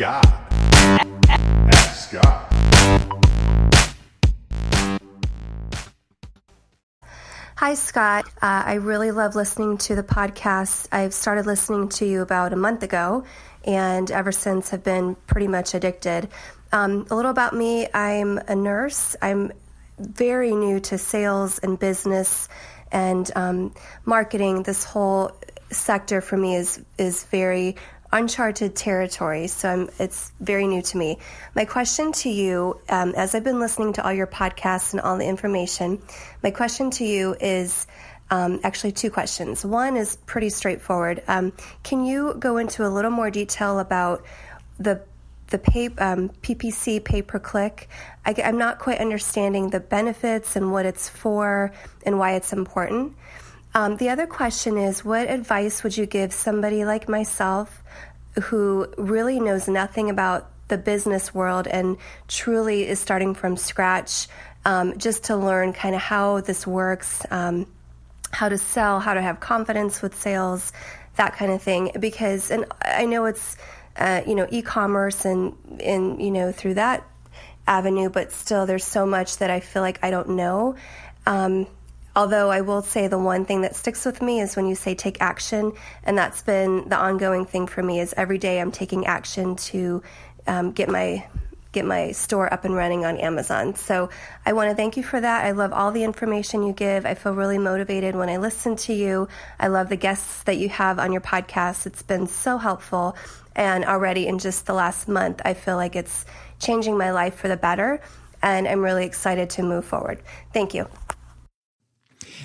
God. Ask Scott. Hi, Scott. I really love listening to the podcast. I've started listening to you about a month ago, and ever since have been pretty much addicted. A little about me, I'm a nurse. I'm very new to sales and business and marketing. This whole sector for me is very uncharted territory, so it's very new to me. My question to you, as I've been listening to all your podcasts and all the information, my question to you is actually two questions. One is pretty straightforward. Can you go into a little more detail about the PPC, pay per click? I'm not quite understanding the benefits and what it's for and why it's important. The other question is, what advice would you give somebody like myself who really knows nothing about the business world and truly is starting from scratch, just to learn kind of how this works, how to sell, how to have confidence with sales, that kind of thing? Because, and I know it's, e-commerce and through that avenue, but still there's so much that I feel like I don't know. Although I will say the one thing that sticks with me is when you say take action, and that's been the ongoing thing for me, is every day I'm taking action to get my store up and running on Amazon. So I want to thank you for that. I love all the information you give. I feel really motivated when I listen to you. I love the guests that you have on your podcast. It's been so helpful. And already in just the last month, I feel like it's changing my life for the better. And I'm really excited to move forward. Thank you.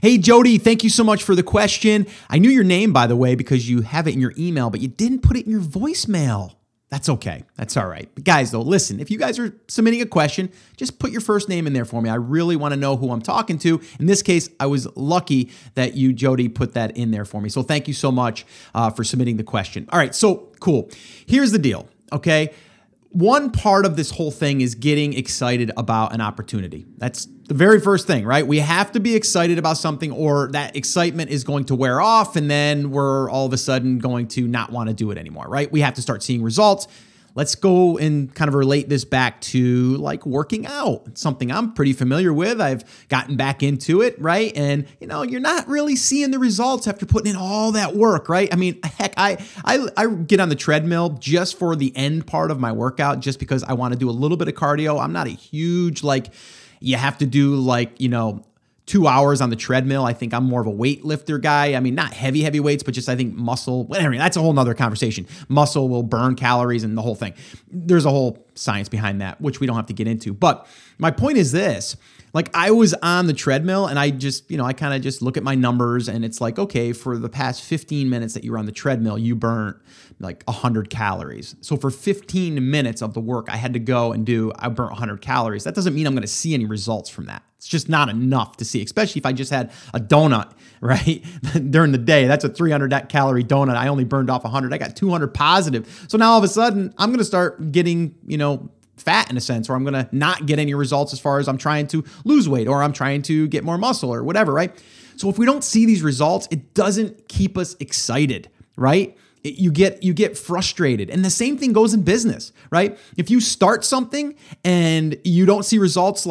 Hey, Jody, thank you so much for the question. I knew your name, by the way, because you have it in your email, but you didn't put it in your voicemail. That's okay. That's all right. But guys, though, listen, if you guys are submitting a question, just put your first name in there for me. I really want to know who I'm talking to. In this case, I was lucky that you, Jody, put that in there for me. So thank you so much for submitting the question. All right, so cool. Here's the deal, okay? One part of this whole thing is getting excited about an opportunity. That's the very first thing, right? We have to be excited about something, or that excitement is going to wear off, and then we're all of a sudden going to not want to do it anymore, right? We have to start seeing results. Let's go and kind of relate this back to like working out. It's something I'm pretty familiar with. I've gotten back into it, right? And you're not really seeing the results after putting in all that work, right? I mean, heck, I get on the treadmill just for the end part of my workout, just because I want to do a little bit of cardio. I'm not a huge, you have to do 2 hours on the treadmill. I think I'm more of a weightlifter guy. I mean, not heavy weights, but just I think muscle, whatever. That's a whole nother conversation. Muscle will burn calories and the whole thing. There's a whole science behind that, which we don't have to get into. But my point is this. I was on the treadmill and I just, I kind of just look at my numbers, and it's like, okay, for the past 15 minutes that you were on the treadmill, you burnt 100 calories. So for 15 minutes of the work I had to go and do, I burnt 100 calories. That doesn't mean I'm going to see any results from that. It's just not enough to see, especially if I just had a donut, right? During the day, that's a 300 calorie donut. I only burned off 100. I got 200 positive. So now all of a sudden I'm going to start getting, fat in a sense, or I'm going to not get any results as far as I'm trying to lose weight, or I'm trying to get more muscle or whatever, right? So if we don't see these results, it doesn't keep us excited, right? You get frustrated. And the same thing goes in business, right? If you start something and you don't see results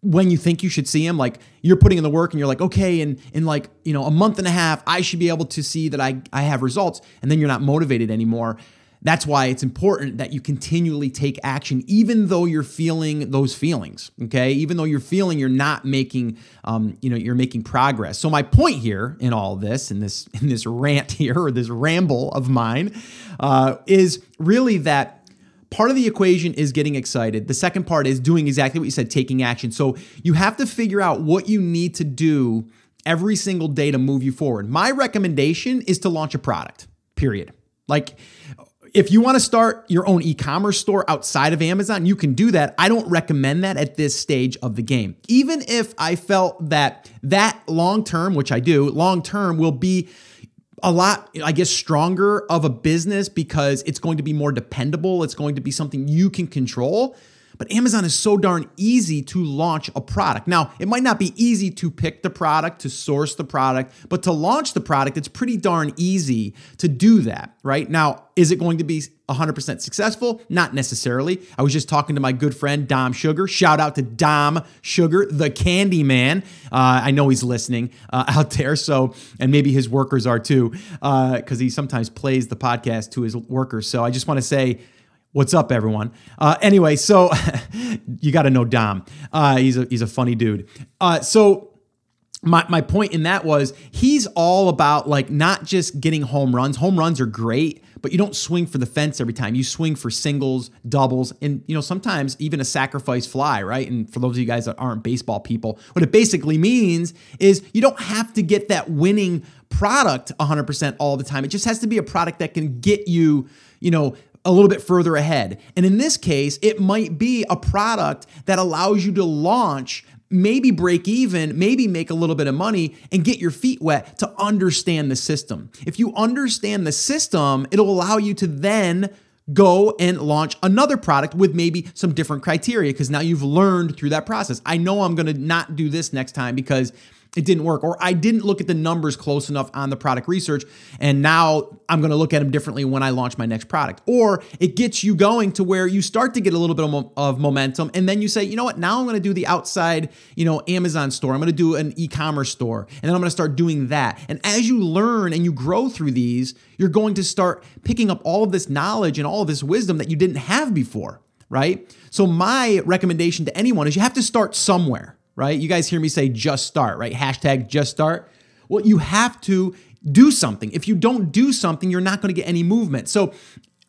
when you think you should see them, you're putting in the work and you're like, okay, in a month and a half, I should be able to see that I have results, and then you're not motivated anymore. That's why it's important that you continually take action, even though you're feeling those feelings, okay? Even though you're feeling you're not making, you're making progress. So my point here in all of this, in this rant here, or this ramble of mine, is really that part of the equation is getting excited. The second part is doing exactly what you said, taking action. So you have to figure out what you need to do every single day to move you forward. My recommendation is to launch a product, period. If you want to start your own e-commerce store outside of Amazon, you can do that. I don't recommend that at this stage of the game. Even if I felt that long-term, which I do, long-term will be a lot, stronger of a business, because it's going to be more dependable. It's going to be something you can control. But Amazon is so darn easy to launch a product. Now, it might not be easy to pick the product, to source the product, but to launch the product, it's pretty darn easy to do that, right? Now, is it going to be 100% successful? Not necessarily. I was just talking to my good friend, Dom Sugar. Shout out to Dom Sugar, the candy man. I know he's listening out there, and maybe his workers are too, because he sometimes plays the podcast to his workers. So I just want to say, what's up, everyone? Anyway, so you got to know Dom. He's a funny dude. So my point in that was he's all about like not just getting home runs. Home runs are great, but you don't swing for the fence every time. You swing for singles, doubles, and sometimes even a sacrifice fly, right? And for those of you guys that aren't baseball people, what it basically means is you don't have to get that winning product 100% all the time. It just has to be a product that can get you, a little bit further ahead. And in this case, it might be a product that allows you to launch, maybe break even, maybe make a little bit of money and get your feet wet to understand the system. If you understand the system, it'll allow you to then go and launch another product with maybe some different criteria because now you've learned through that process. I know I'm going to not do this next time because it didn't work, or I didn't look at the numbers close enough on the product research, and now I'm going to look at them differently when I launch my next product. Or it gets you going to where you start to get a little bit of momentum, and then you say, you know what, now I'm going to do the outside, Amazon store. I'm going to do an e-commerce store, and then I'm going to start doing that. And as you learn and you grow through these, you're going to start picking up all of this knowledge and all of this wisdom that you didn't have before, right? So my recommendation to anyone is you have to start somewhere. Right? You guys hear me say just start, right? Hashtag just start. Well, you have to do something. If you don't do something, you're not going to get any movement. So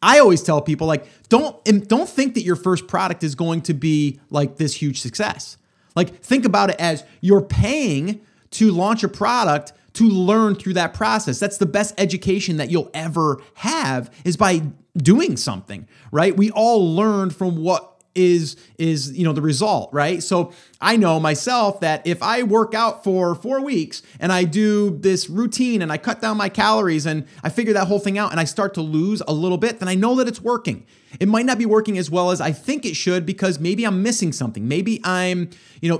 I always tell people like, don't think that your first product is going to be like this huge success. Like think about it as you're paying to launch a product to learn through that process. That's the best education that you'll ever have is by doing something, right? We all learn from what is the result, right? So I know myself that if I work out for 4 weeks and I do this routine and I cut down my calories and I figure that whole thing out and I start to lose a little bit, then I know that it's working. It might not be working as well as I think it should because maybe I'm missing something. Maybe I'm,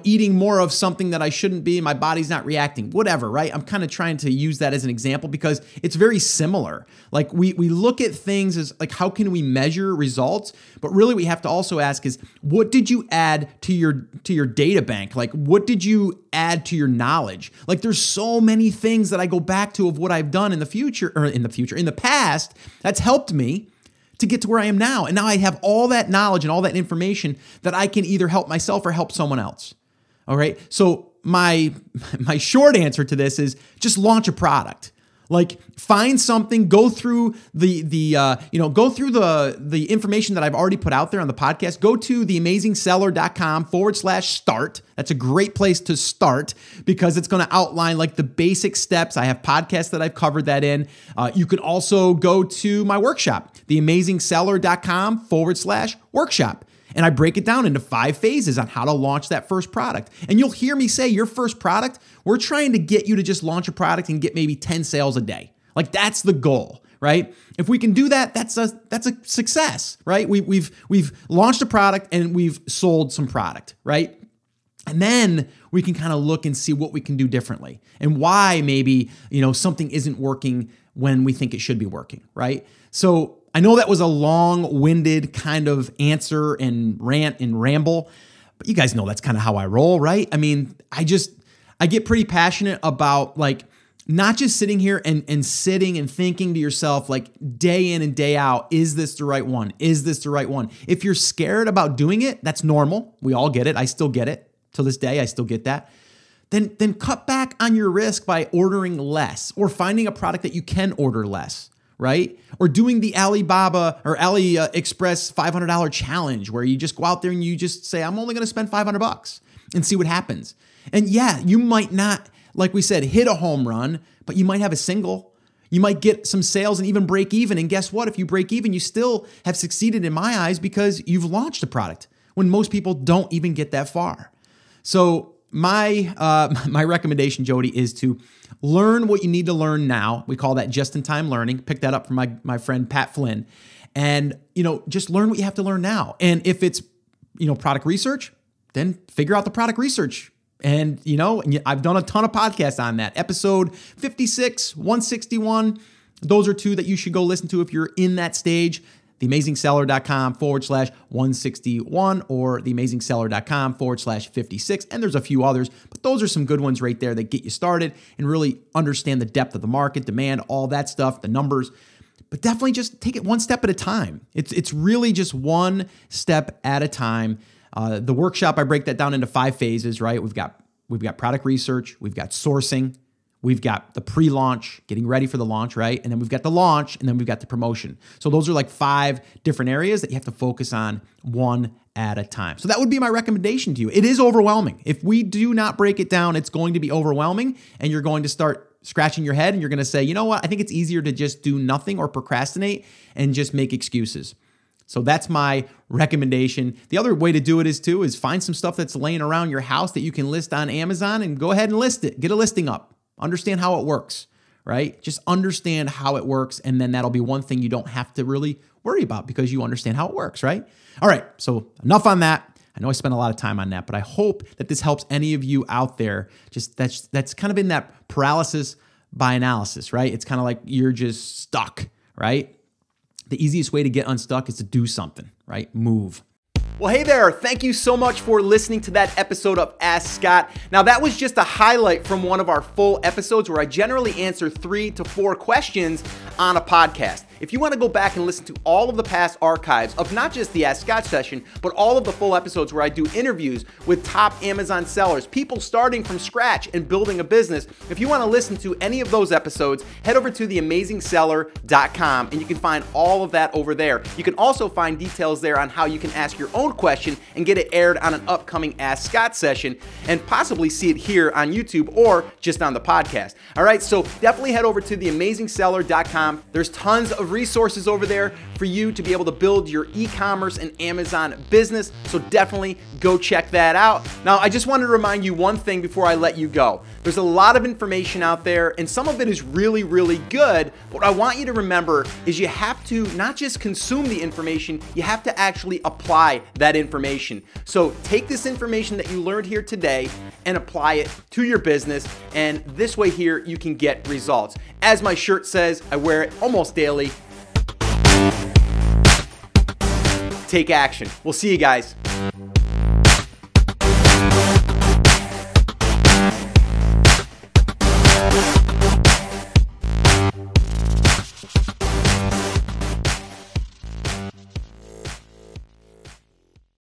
eating more of something that I shouldn't be. My body's not reacting, whatever, right? I'm kind of trying to use that as an example because it's very similar. Like we look at things as like, how can we measure results? But really we have to also ask is what did you add to your data bank? Like what did you add to your knowledge? Like there's so many things that I go back to of what I've done in the past that's helped me to get to where I am now. And now I have all that knowledge and all that information that I can either help myself or help someone else. All right. So my short answer to this is just launch a product. Like find something, go through the information that I've already put out there on the podcast. Go to theamazingseller.com/start. That's a great place to start because it's going to outline like the basic steps. I have podcasts that I've covered that in. You can also go to my workshop, theamazingseller.com/workshop. And I break it down into 5 phases on how to launch that first product. And you'll hear me say your first product, we're trying to get you to just launch a product and get maybe 10 sales a day. Like that's the goal, right? If we can do that, that's a success, right? We've launched a product and we've sold some product, right? And then we can kind of look and see what we can do differently and why maybe, something isn't working when we think it should be working, right? So I know that was a long-winded kind of answer and rant and ramble, but you guys know that's kind of how I roll, right? I mean, I get pretty passionate about like not just sitting here and sitting and thinking to yourself like day in and day out, is this the right one? Is this the right one? If you're scared about doing it, that's normal. We all get it. I still get it. To this day, I still get that. Then cut back on your risk by ordering less or finding a product that you can order less. Right? Or doing the Alibaba or AliExpress $500 challenge where you just go out there and you just say, I'm only going to spend $500 and see what happens. And yeah, you might not, like we said, hit a home run, but you might have a single. You might get some sales and even break even. And guess what? If you break even, you still have succeeded in my eyes because you've launched a product when most people don't even get that far. So my recommendation, Jody, is to learn what you need to learn now. We call that just-in-time learning. Pick that up from my friend Pat Flynn. And, just learn what you have to learn now. And if it's product research, then figure out the product research. And, I've done a ton of podcasts on that. Episode 56, 161, those are two that you should go listen to if you're in that stage. theamazingseller.com/161 or theamazingseller.com/56. And there's a few others, but those are some good ones right there that get you started and really understand the depth of the market, demand, all that stuff, the numbers. But definitely just take it one step at a time. It's really just one step at a time. The workshop, I break that down into 5 phases, right? We've got product research, we've got sourcing, we've got the pre-launch, getting ready for the launch, right? And then we've got the launch, and then we've got the promotion. So those are like 5 different areas that you have to focus on one at a time. So that would be my recommendation to you. It is overwhelming. If we do not break it down, it's going to be overwhelming, and you're going to start scratching your head, and you're going to say, you know what? I think it's easier to just do nothing or procrastinate and just make excuses. So that's my recommendation. The other way to do it is find some stuff that's laying around your house that you can list on Amazon and go ahead and list it. Get a listing up. Understand how it works, right? Just understand how it works, and then that'll be one thing you don't have to really worry about because you understand how it works, right? All right, so enough on that. I know I spent a lot of time on that, but I hope that this helps any of you out there. Just that's kind of in that paralysis by analysis, right? It's kind of like you're just stuck, right? The easiest way to get unstuck is to do something, right? Move. Well, hey there. Thank you so much for listening to that episode of Ask Scott. Now, that was just a highlight from one of our full episodes where I generally answer 3 to 4 questions on a podcast. If you want to go back and listen to all of the past archives of not just the Ask Scott session, but all of the full episodes where I do interviews with top Amazon sellers, people starting from scratch and building a business, if you want to listen to any of those episodes, head over to theamazingseller.com and you can find all of that over there. You can also find details there on how you can ask your own question and get it aired on an upcoming Ask Scott session and possibly see it here on YouTube or just on the podcast. All right, so definitely head over to theamazingseller.com. There's tons of resources over there for you to be able to build your e-commerce and Amazon business. So definitely go check that out. Now, I just wanted to remind you one thing before I let you go. There's a lot of information out there and some of it is really, really good. What I want you to remember is you have to not just consume the information, you have to actually apply that information. So take this information that you learned here today and apply it to your business. And this way here, you can get results. As my shirt says, I wear it almost daily. Take action. We'll see you guys.